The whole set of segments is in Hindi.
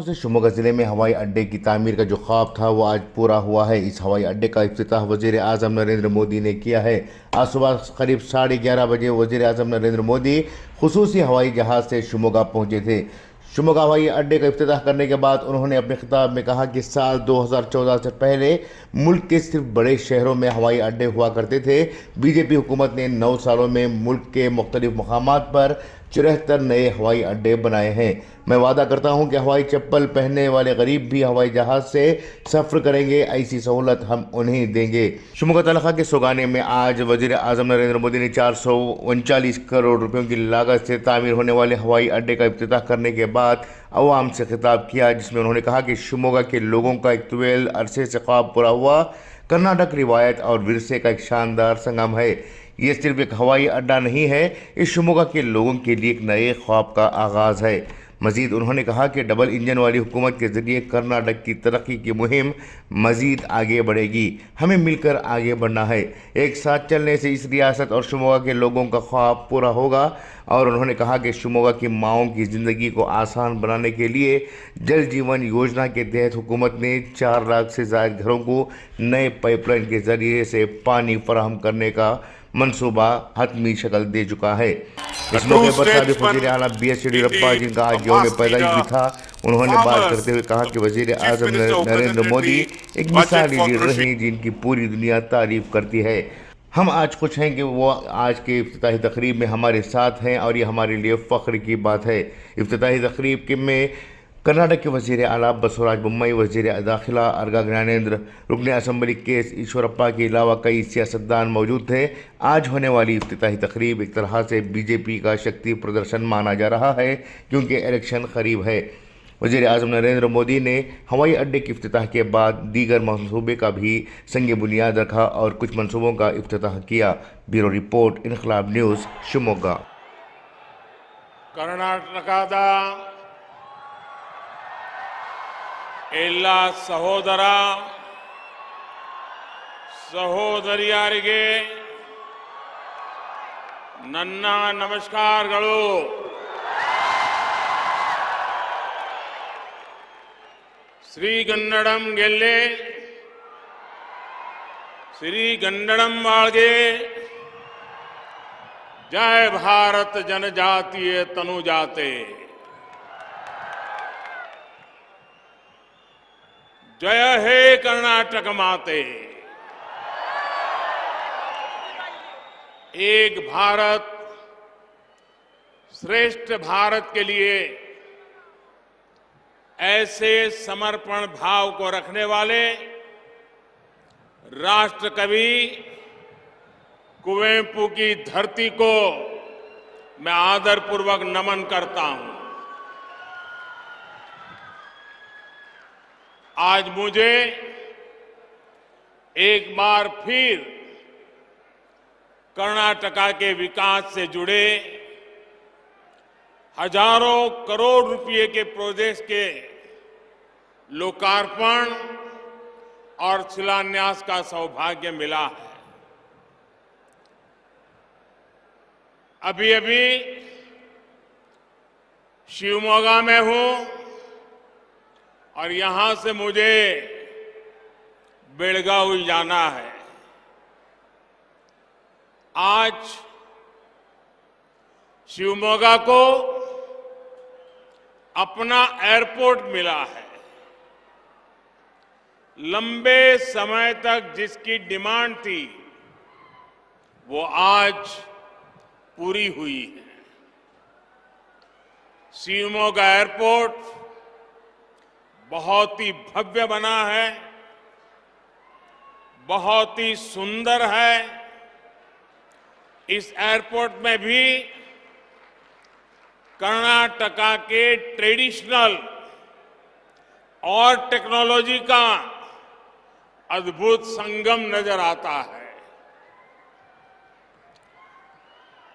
बरसों से शिमोगा जिले में हवाई अड्डे की तामीर का जो ख्वाब था वो आज पूरा हुआ है। इस हवाई अड्डे का इफ्तिताह वजीर आजम नरेंद्र मोदी ने किया है। आज सुबह करीब 11:30 बजे वजीर आजम नरेंद्र मोदी खुसूसी हवाई जहाज से शिमोगा पहुंचे थे। शिमोगा हवाई अड्डे का इफ्तिताह करने के बाद उन्होंने अपने खिताब में कहा कि साल 2014 से पहले मुल्क के सिर्फ बड़े शहरों में हवाई अड्डे हुआ करते थे। बीजेपी हुकूमत ने 9 सालों में मुल्क के मुख्तलिफ मकामात पर 74 नए हवाई अड्डे बनाए हैं। मैं वादा करता हूं कि हवाई चप्पल पहनने वाले गरीब भी हवाई जहाज से सफ़र करेंगे, ऐसी सहूलत हम उन्हें देंगे। शिमोगा तलखा के सोगाने में आज वजीर आजम नरेंद्र मोदी ने 439 करोड़ रुपयों की लागत से तामीर होने वाले हवाई अड्डे का इफ्तिताह करने के बाद अवाम से खिताब किया, जिसमें उन्होंने कहा कि शिमोगा के लोगों का एक तवील अरसे से ख्वाब पूरा हुआ। कर्नाटक रिवायत और विरसे का एक शानदार संगम है। ये सिर्फ एक हवाई अड्डा नहीं है, इस शिमोगा के लोगों के लिए एक नए ख्वाब का आगाज़ है। मजीद उन्होंने कहा कि डबल इंजन वाली हुकूमत के ज़रिए कर्नाटक की तरक्की की मुहिम मजीद आगे बढ़ेगी। हमें मिलकर आगे बढ़ना है। एक साथ चलने से इस रियासत और शिमोगा के लोगों का ख्वाब पूरा होगा। और उन्होंने कहा कि शिमोगा की माओं की ज़िंदगी को आसान बनाने के लिए जल जीवन योजना के तहत हुकूमत ने 4 लाख से ज़ायद घरों को नए पाइपलाइन के ज़रिए से पानी फराहम करने का मंसूबा हतमी शक्ल दे चुका है। इस मौके पर साबिक वज़ीर आला BS येडियुरप्पा, जिनका आज यौम पैदाइश भी था, उन्होंने बात करते हुए कहा कि वज़ीर आज़म नरेंद्र मोदी एक मिसाली लीडर हैं जिनकी पूरी दुनिया तारीफ करती है। हम आज खुश हैं कि वो आज के इफ्तिताही तकरीब में हमारे साथ हैं और ये हमारे लिए फ़ख्र की बात है। इफ्तिताही तकरीब के में कर्नाटक के वज़ीर आला बसवराज बोम्मई, वज़ीर दाखिला अर्गा ज्ञानेंद्र, रुकन असम्बली KS ईश्वरप्पा के अलावा कई सियासतदान मौजूद थे। आज होने वाली इफ्तिताही तकरीब एक तरह से BJP का शक्ति प्रदर्शन माना जा रहा है, क्योंकि इलेक्शन करीब है। वज़ीर आज़म नरेंद्र मोदी ने हवाई अड्डे के इफ्तिताह के बाद दीगर मनसूबे का भी संग बुनियाद रखा और कुछ मनसूबों का इफ्तिताह किया। ब्यूरो रिपोर्ट, इनकलाब न्यूज़, शिमोगा। ಕರ್ನಾಟಕದ ಎಲ್ಲ ಸಹೋದರ ಸಹೋದರಿಯರಿಗೆ ನನ್ನ ನಮಸ್ಕಾರಗಳು. ಶ್ರೀಗನ್ನಡಂ ಗೆಲ್ಲೆ, ಶ್ರೀಗನ್ನಡಂ ಬಾಳ್ಗೆ, जय भारत जनजातीय तनुजाते, जय हे कर्नाटक माते। एक भारत श्रेष्ठ भारत के लिए ऐसे समर्पण भाव को रखने वाले राष्ट्र कवि कुवेंपु की धरती को मैं आदरपूर्वक नमन करता हूं। आज मुझे एक बार फिर कर्नाटका के विकास से जुड़े हजारों करोड़ रुपए के प्रोजेक्ट्स के लोकार्पण और शिलान्यास का सौभाग्य मिला है। अभी अभी शिवमोगा में हूं और यहां से मुझे बेलगावी जाना है। आज शिवमोगा को अपना एयरपोर्ट मिला है। लंबे समय तक जिसकी डिमांड थी वो आज पूरी हुई है। शिवमोगा एयरपोर्ट बहुत ही भव्य बना है, बहुत ही सुंदर है। इस एयरपोर्ट में भी कर्नाटका के ट्रेडिशनल और टेक्नोलॉजी का अद्भुत संगम नजर आता है।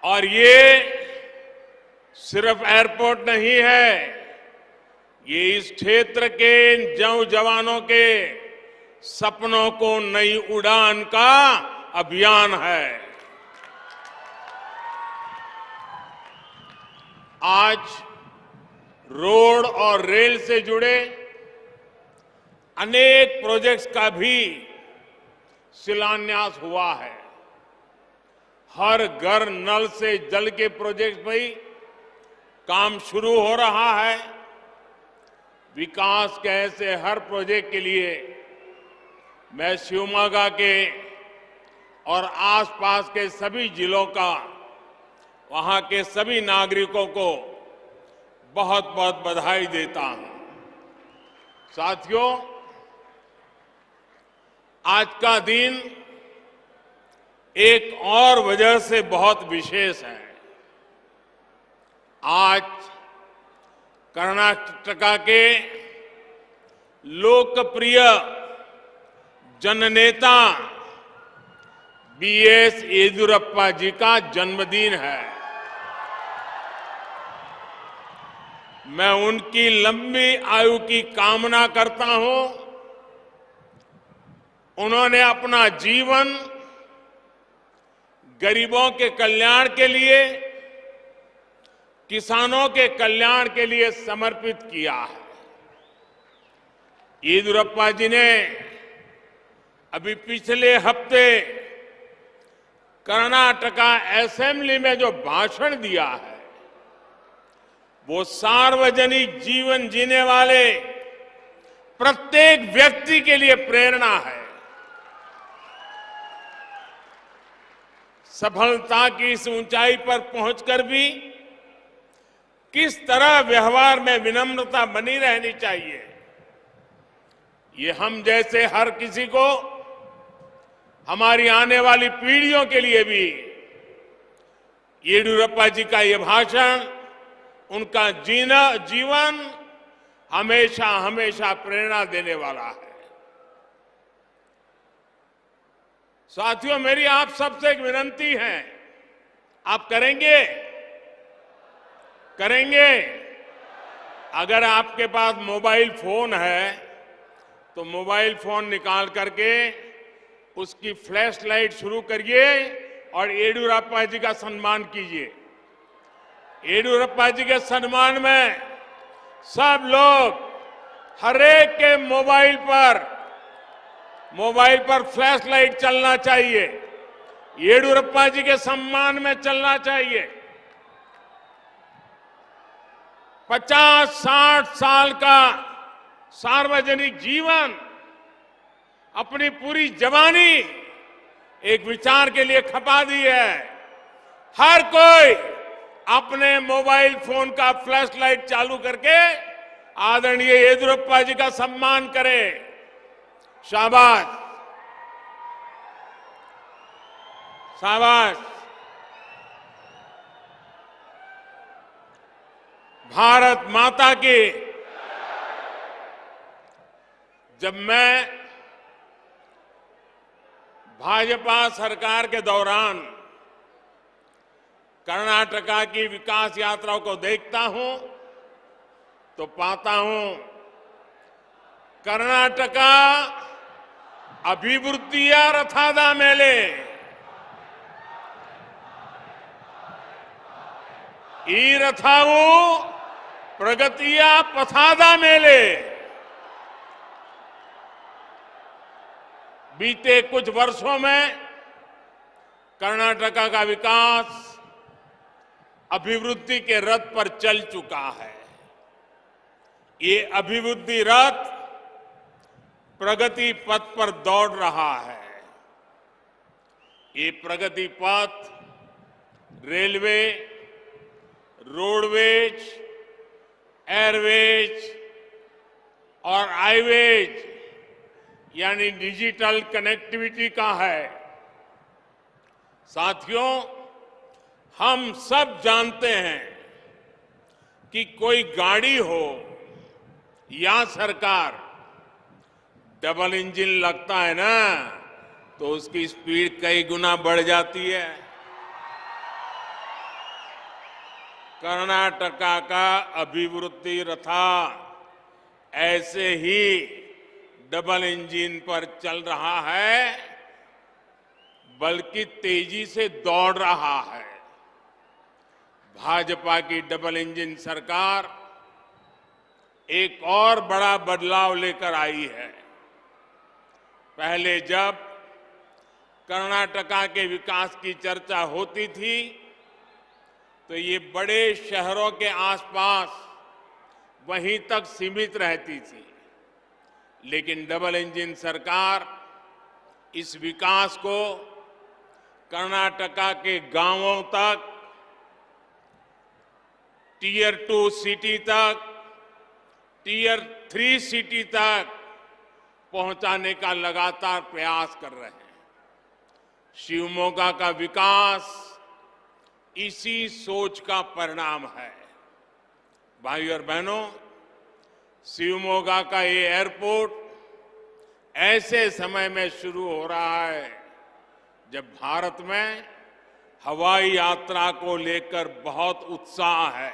और ये सिर्फ एयरपोर्ट नहीं है, ये इस क्षेत्र के नौजवानों के सपनों को नई उड़ान का अभियान है। आज रोड और रेल से जुड़े अनेक प्रोजेक्ट्स का भी शिलान्यास हुआ है। हर घर नल से जल के प्रोजेक्ट में काम शुरू हो रहा है। विकास के ऐसे हर प्रोजेक्ट के लिए मैं शिवमोगा के और आसपास के सभी जिलों का, वहां के सभी नागरिकों को बहुत बहुत बधाई देता हूं। साथियों, आज का दिन एक और वजह से बहुत विशेष है। आज कर्नाटक के लोकप्रिय जननेता बीएस येदियुरप्पा जी का जन्मदिन है। मैं उनकी लंबी आयु की कामना करता हूं। उन्होंने अपना जीवन गरीबों के कल्याण के लिए, किसानों के कल्याण के लिए समर्पित किया है। येदियुरप्पा जी ने अभी पिछले हफ्ते कर्नाटका असेंबली में जो भाषण दिया है, वो सार्वजनिक जीवन जीने वाले प्रत्येक व्यक्ति के लिए प्रेरणा है। सफलता की इस ऊंचाई पर पहुंचकर भी किस तरह व्यवहार में विनम्रता बनी रहनी चाहिए, ये हम जैसे हर किसी को, हमारी आने वाली पीढ़ियों के लिए भी येदियुरप्पा जी का ये भाषण, उनका जीवन हमेशा हमेशा प्रेरणा देने वाला है। साथियों, मेरी आप सबसे एक विनती है, आप करेंगे? अगर आपके पास मोबाइल फोन है तो मोबाइल फोन निकाल करके उसकी फ्लैश लाइट शुरू करिए और येदियुरप्पा जी का सम्मान कीजिए। येदियुरप्पा जी के सम्मान में सब लोग, हर एक के मोबाइल पर फ्लैश लाइट चलना चाहिए, येदियुरप्पा जी के सम्मान में चलना चाहिए। 50-60 साल का सार्वजनिक जीवन, अपनी पूरी जवानी एक विचार के लिए खपा दी है। हर कोई अपने मोबाइल फोन का फ्लैश लाइट चालू करके आदरणीय येदियुरप्पा जी का सम्मान करे। शाबाश, शाबाश। भारत माता की। जब मैं भाजपा सरकार के दौरान कर्नाटका की विकास यात्राओं को देखता हूं तो पाता हूं कर्नाटका अभिवृद्धिಯ ರಥದ ಮೇಲೆ ಈ ರಥವು ಪ್ರಗತಿಯ ಪಥದ ಮೇಲೆ बीते कुछ वर्षों में कर्नाटका का विकास अभिवृद्धि के रथ पर चल चुका है। ये अभिवृद्धि रथ प्रगति पथ पर दौड़ रहा है। ये प्रगति पथ रेलवे, रोडवेज, एयरवेज और हाईवेज यानी डिजिटल कनेक्टिविटी का है। साथियों, हम सब जानते हैं कि कोई गाड़ी हो या सरकार, डबल इंजन लगता है ना तो उसकी स्पीड कई गुना बढ़ जाती है। कर्नाटका का अभिवृद्धि रथा ऐसे ही डबल इंजन पर चल रहा है, बल्कि तेजी से दौड़ रहा है। भाजपा की डबल इंजन सरकार एक और बड़ा बदलाव लेकर आई है। पहले जब कर्नाटका के विकास की चर्चा होती थी तो ये बड़े शहरों के आसपास वहीं तक सीमित रहती थी, लेकिन डबल इंजन सरकार इस विकास को कर्नाटका के गांवों तक, टीयर 2 सिटी तक, टीयर 3 सिटी तक पहुंचाने का लगातार प्रयास कर रहे हैं। शिवमोगा का विकास इसी सोच का परिणाम है। भाइयों और बहनों, शिवमोगा का ये एयरपोर्ट ऐसे समय में शुरू हो रहा है जब भारत में हवाई यात्रा को लेकर बहुत उत्साह है।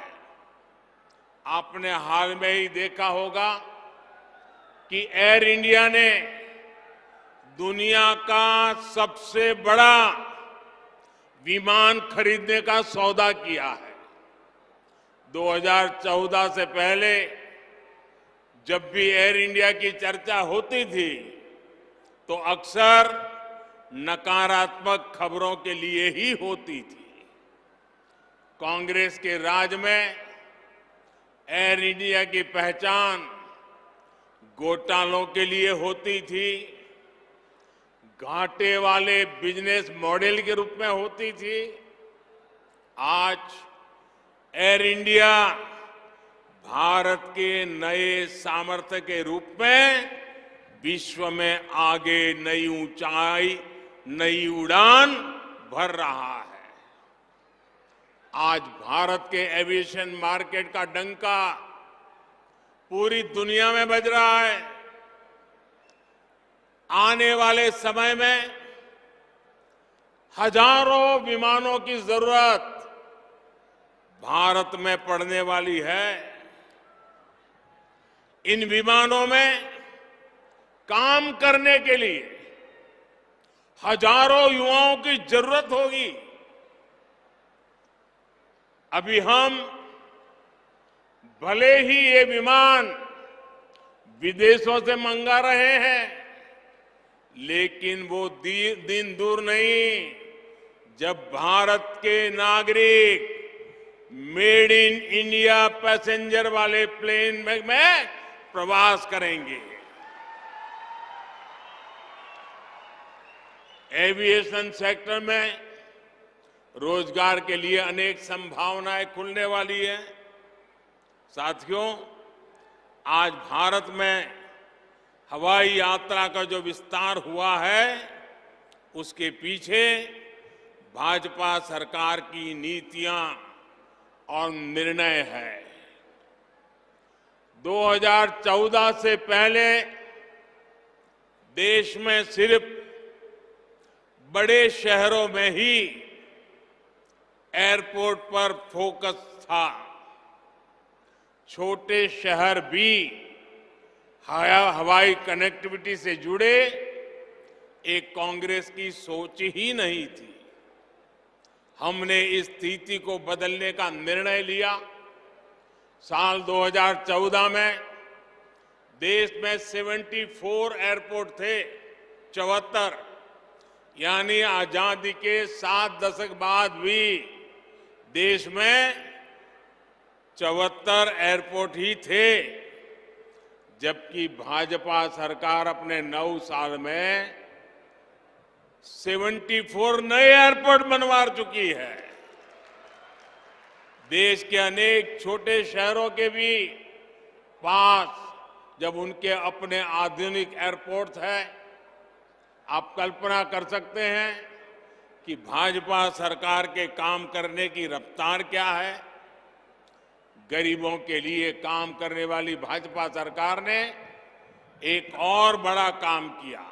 आपने हाल में ही देखा होगा कि एयर इंडिया ने दुनिया का सबसे बड़ा विमान खरीदने का सौदा किया है। 2014 से पहले जब भी एयर इंडिया की चर्चा होती थी तो अक्सर नकारात्मक खबरों के लिए ही होती थी। कांग्रेस के राज में एयर इंडिया की पहचान घोटालों के लिए होती थी, घाटे वाले बिजनेस मॉडल के रूप में होती थी। आज एयर इंडिया भारत के नए सामर्थ्य के रूप में विश्व में आगे नई ऊंचाई, नई उड़ान भर रहा है। आज भारत के एविएशन मार्केट का डंका पूरी दुनिया में बज रहा है। आने वाले समय में हजारों विमानों की जरूरत भारत में पड़ने वाली है। इन विमानों में काम करने के लिए हजारों युवाओं की जरूरत होगी। अभी हम भले ही ये विमान विदेशों से मंगा रहे हैं, लेकिन वो दिन दूर नहीं जब भारत के नागरिक मेड इन इंडिया पैसेंजर वाले प्लेन में प्रवास करेंगे। एविएशन सेक्टर में रोजगार के लिए अनेक संभावनाएं खुलने वाली है। साथियों, आज भारत में हवाई यात्रा का जो विस्तार हुआ है उसके पीछे भाजपा सरकार की नीतियां और निर्णय है। 2014 से पहले देश में सिर्फ बड़े शहरों में ही एयरपोर्ट पर फोकस था। छोटे शहर भी हवाई कनेक्टिविटी से जुड़े एक कांग्रेस की सोच ही नहीं थी। हमने इस स्थिति को बदलने का निर्णय लिया। साल 2014 में देश में 74 एयरपोर्ट थे, 74, यानी आजादी के 7 दशक बाद भी देश में 74 एयरपोर्ट ही थे, जबकि भाजपा सरकार अपने 9 साल में 74 नए एयरपोर्ट बनवा चुकी है। देश के अनेक छोटे शहरों के भी पास जब उनके अपने आधुनिक एयरपोर्ट है, आप कल्पना कर सकते हैं कि भाजपा सरकार के काम करने की रफ्तार क्या है। गरीबों के लिए काम करने वाली भाजपा सरकार ने एक और बड़ा काम किया।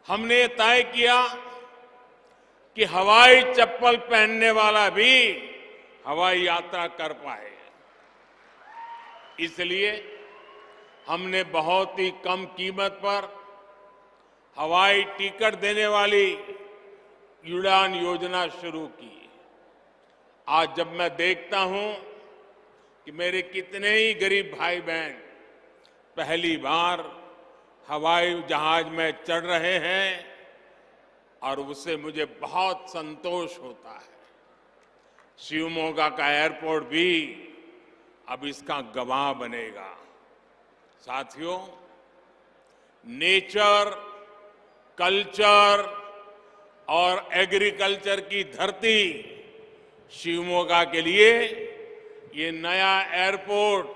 हमने तय किया कि हवाई चप्पल पहनने वाला भी हवाई यात्रा कर पाए। इसलिए हमने बहुत ही कम कीमत पर हवाई टिकट देने वाली उड़ान योजना शुरू की। आज जब मैं देखता हूं कि मेरे कितने ही गरीब भाई बहन पहली बार हवाई जहाज में चढ़ रहे हैं और उससे मुझे बहुत संतोष होता है। शिवमोगा का एयरपोर्ट भी अब इसका गवाह बनेगा। साथियों, नेचर, कल्चर और एग्रीकल्चर की धरती शिवमोगा के लिए ये नया एयरपोर्ट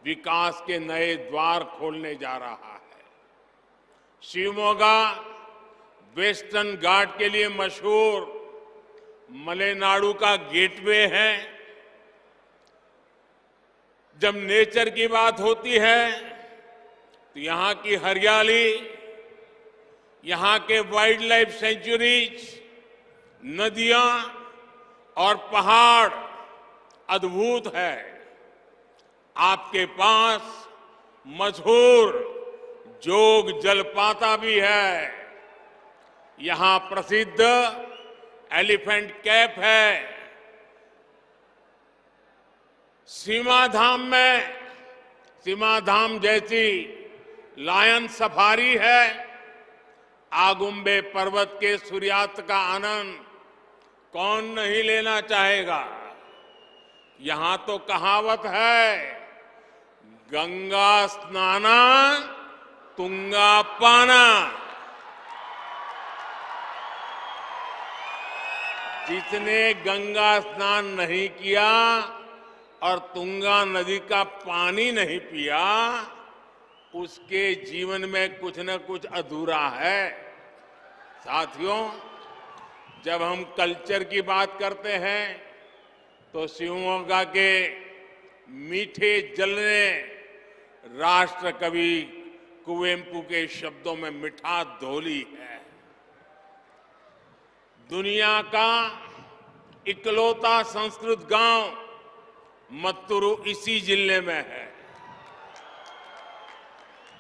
विकास के नए द्वार खोलने जा रहा है। शिवमोगा वेस्टर्न घाट के लिए मशहूर मलेनाडु का गेटवे है। जब नेचर की बात होती है तो यहाँ की हरियाली, यहाँ के वाइल्ड लाइफ सेंचुरीज, नदियां और पहाड़ अद्भुत है। आपके पास मशहूर जोग जलपाता भी है। यहाँ प्रसिद्ध एलिफेंट कैप है। सीमाधाम जैसी लायन सफारी है। आगुम्बे पर्वत के सूर्यास्त का आनंद कौन नहीं लेना चाहेगा। यहां तो कहावत है, गंगा स्नाना तुंगा पाना। जिसने गंगा स्नान नहीं किया और तुंगा नदी का पानी नहीं पिया, उसके जीवन में कुछ न कुछ अधूरा है। साथियों, जब हम कल्चर की बात करते हैं तो शिवमोगा के मीठे जल ने राष्ट्र कवि कुवेंपु के शब्दों में मिठास घोली है। दुनिया का इकलौता संस्कृत गांव मत्तुरु इसी जिले में है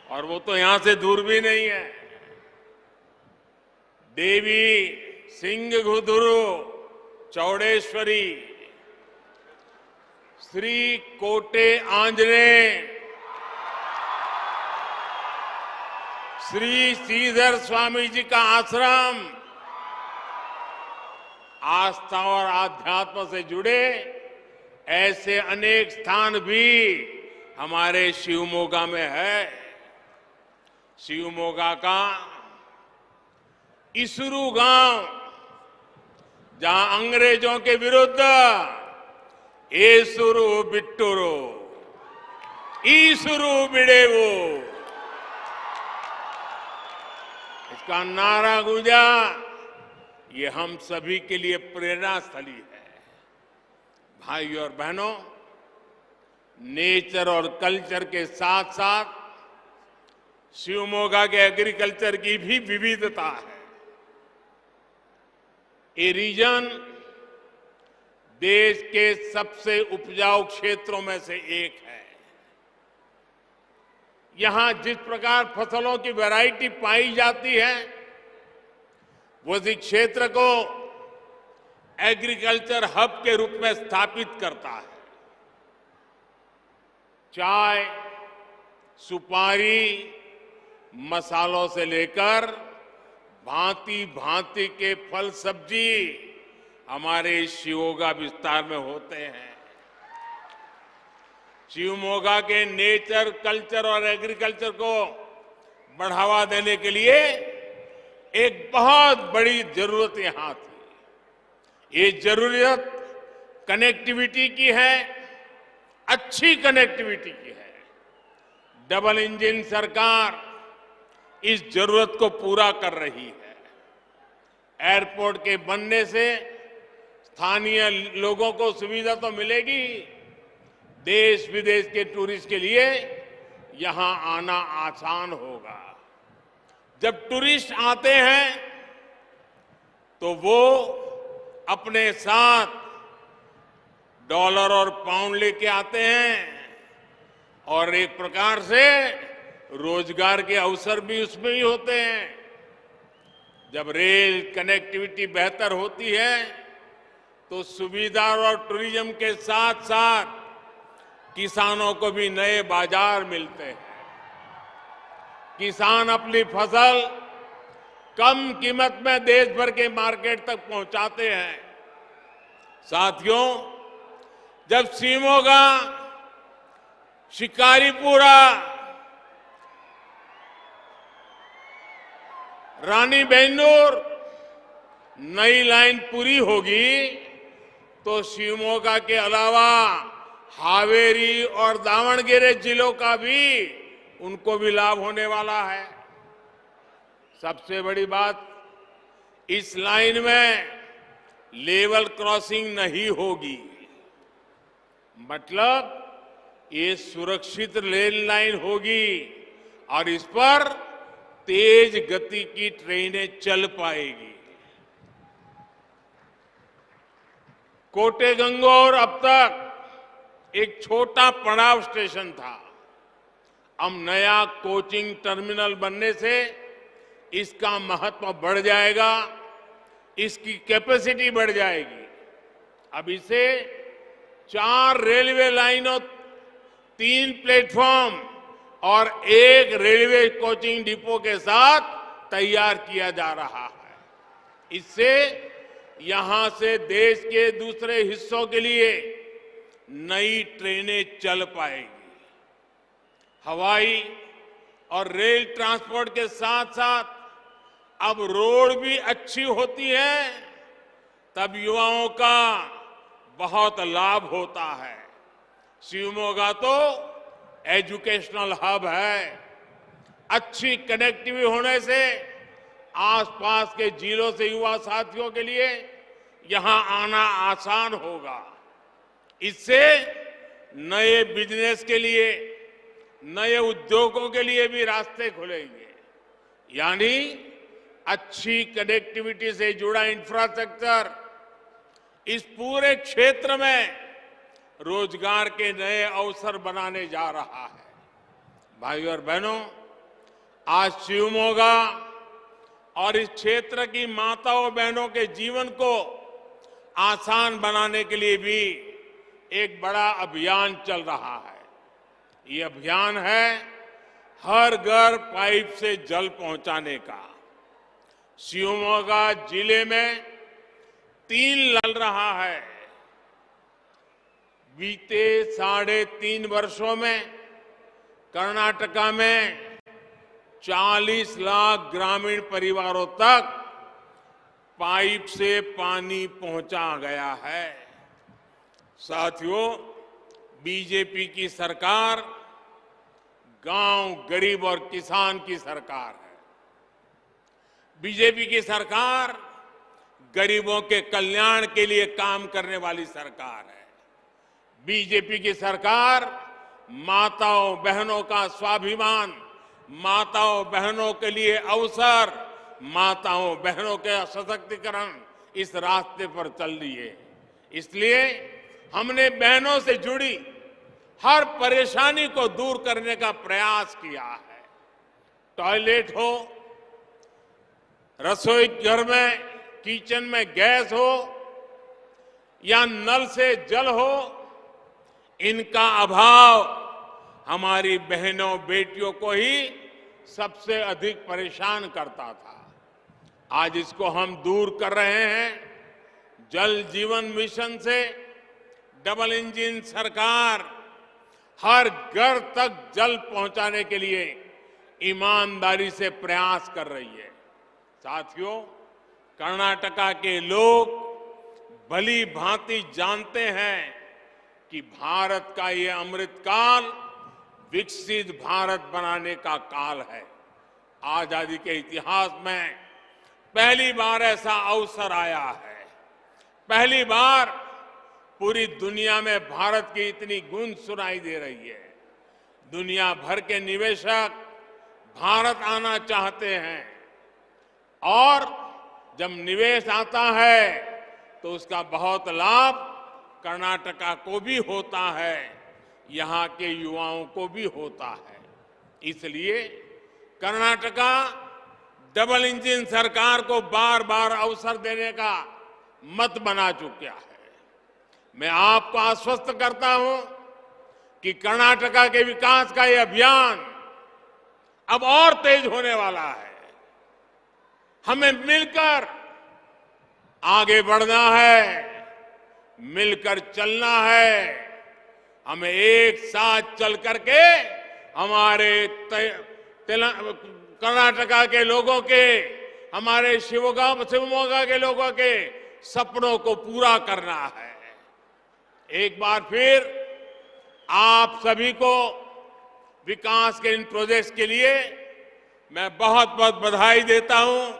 और वो तो यहां से दूर भी नहीं है। देवी सिंहगुदुरु चौड़ेश्वरी, श्री कोटे आंजनेय, श्री श्रीधर स्वामी जी का आश्रम, आस्था और आध्यात्म से जुड़े ऐसे अनेक स्थान भी हमारे शिवमोगा में है। शिवमोगा का इसुरु गांव, जहां अंग्रेजों के विरुद्ध एसुरु बिट्टुरु ईसुरु बिडेवो इसका नारा गूंजा, ये हम सभी के लिए प्रेरणा स्थली है। भाइयों और बहनों, नेचर और कल्चर के साथ साथ शिवमोगा के एग्रीकल्चर की भी विविधता है। ये रीजन देश के सबसे उपजाऊ क्षेत्रों में से एक है। यहां जिस प्रकार फसलों की वैरायटी पाई जाती है, वो इस क्षेत्र को एग्रीकल्चर हब के रूप में स्थापित करता है। चाय, सुपारी, मसालों से लेकर भांति भांति के फल सब्जी हमारे शिवमोगा विस्तार में होते हैं। शिवमोगा के नेचर, कल्चर और एग्रीकल्चर को बढ़ावा देने के लिए एक बहुत बड़ी जरूरत यहां थी। ये जरूरत कनेक्टिविटी की है, अच्छी कनेक्टिविटी की है। डबल इंजन सरकार इस जरूरत को पूरा कर रही है। एयरपोर्ट के बनने से स्थानीय लोगों को सुविधा तो मिलेगी, देश विदेश के टूरिस्ट के लिए यहां आना आसान होगा। जब टूरिस्ट आते हैं तो वो अपने साथ डॉलर और पाउंड लेके आते हैं और एक प्रकार से रोजगार के अवसर भी उसमें ही होते हैं। जब रेल कनेक्टिविटी बेहतर होती है तो सुविधा और टूरिज्म के साथ साथ किसानों को भी नए बाजार मिलते हैं। किसान अपनी फसल कम कीमत में देश भर के मार्केट तक पहुंचाते हैं। साथियों, जब शिवमोगा, शिकारीपुरा, रानीबेन्नूर नई लाइन पूरी होगी तो शिवमोगा के अलावा हावेरी और दावणगेरे जिलों का भी उनको भी लाभ होने वाला है। सबसे बड़ी बात, इस लाइन में लेवल क्रॉसिंग नहीं होगी, मतलब ये सुरक्षित रेल लाइन होगी और इस पर तेज गति की ट्रेनें चल पाएगी। कोटे गंगोर अब तक एक छोटा पड़ाव स्टेशन था। अब नया कोचिंग टर्मिनल बनने से इसका महत्व बढ़ जाएगा, इसकी कैपेसिटी बढ़ जाएगी। अब इसे 4 रेलवे लाइनों, 3 प्लेटफॉर्म और 1 रेलवे कोचिंग डिपो के साथ तैयार किया जा रहा है। इससे यहां से देश के दूसरे हिस्सों के लिए नई ट्रेनें चल पाएगी। हवाई और रेल ट्रांसपोर्ट के साथ साथ अब रोड भी अच्छी होती है, तब युवाओं का बहुत लाभ होता है। शिवमोगा तो एजुकेशनल हब है। अच्छी कनेक्टिविटी होने से आसपास के जिलों से युवा साथियों के लिए यहां आना आसान होगा। इससे नए बिजनेस के लिए, नए उद्योगों के लिए भी रास्ते खुलेंगे। यानी अच्छी कनेक्टिविटी से जुड़ा इंफ्रास्ट्रक्चर इस पूरे क्षेत्र में रोजगार के नए अवसर बनाने जा रहा है। भाइयों और बहनों, आज शिवमोगा और इस क्षेत्र की माताओं बहनों के जीवन को आसान बनाने के लिए भी एक बड़ा अभियान चल रहा है। ये अभियान है हर घर पाइप से जल पहुंचाने का। शिवमोगा जिले में 3 चल रहा है। बीते 3.5 वर्षों में कर्नाटका में 40 लाख ग्रामीण परिवारों तक पाइप से पानी पहुंचा गया है। साथियों, बीजेपी की सरकार गांव, गरीब और किसान की सरकार है। बीजेपी की सरकार गरीबों के कल्याण के लिए काम करने वाली सरकार है। बीजेपी की सरकार माताओं बहनों का स्वाभिमान, माताओं बहनों के लिए अवसर, माताओं बहनों के सशक्तिकरण, इस रास्ते पर चल रही है। इसलिए हमने बहनों से जुड़ी हर परेशानी को दूर करने का प्रयास किया है। टॉयलेट हो, रसोई घर में, किचन में गैस हो या नल से जल हो, इनका अभाव हमारी बहनों बेटियों को ही सबसे अधिक परेशान करता था। आज इसको हम दूर कर रहे हैं। जल जीवन मिशन से डबल इंजन सरकार हर घर तक जल पहुंचाने के लिए ईमानदारी से प्रयास कर रही है। साथियों, कर्नाटका के लोग भली भांति जानते हैं कि भारत का ये अमृतकाल विकसित भारत बनाने का काल है। आजादी के इतिहास में पहली बार ऐसा अवसर आया है। पहली बार पूरी दुनिया में भारत की इतनी गूंज सुनाई दे रही है। दुनिया भर के निवेशक भारत आना चाहते हैं और जब निवेश आता है तो उसका बहुत लाभ कर्नाटका को भी होता है, यहां के युवाओं को भी होता है। इसलिए कर्नाटका डबल इंजन सरकार को बार बार अवसर देने का मत बना चुका है। मैं आपको आश्वस्त करता हूं कि कर्नाटका के विकास का ये अभियान अब और तेज होने वाला है। हमें मिलकर आगे बढ़ना है, मिलकर चलना है। हमें एक साथ चल करके हमारे कर्नाटका के लोगों के, हमारे शिवमोगा के लोगों के सपनों को पूरा करना है। एक बार फिर आप सभी को विकास के इन प्रोजेक्ट्स के लिए मैं बहुत बहुत बधाई देता हूं,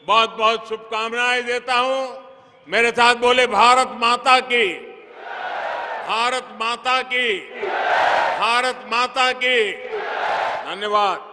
बहुत बहुत शुभकामनाएं देता हूं। मेरे साथ बोले भारत माता की, भारत माता की, भारत माता की। धन्यवाद।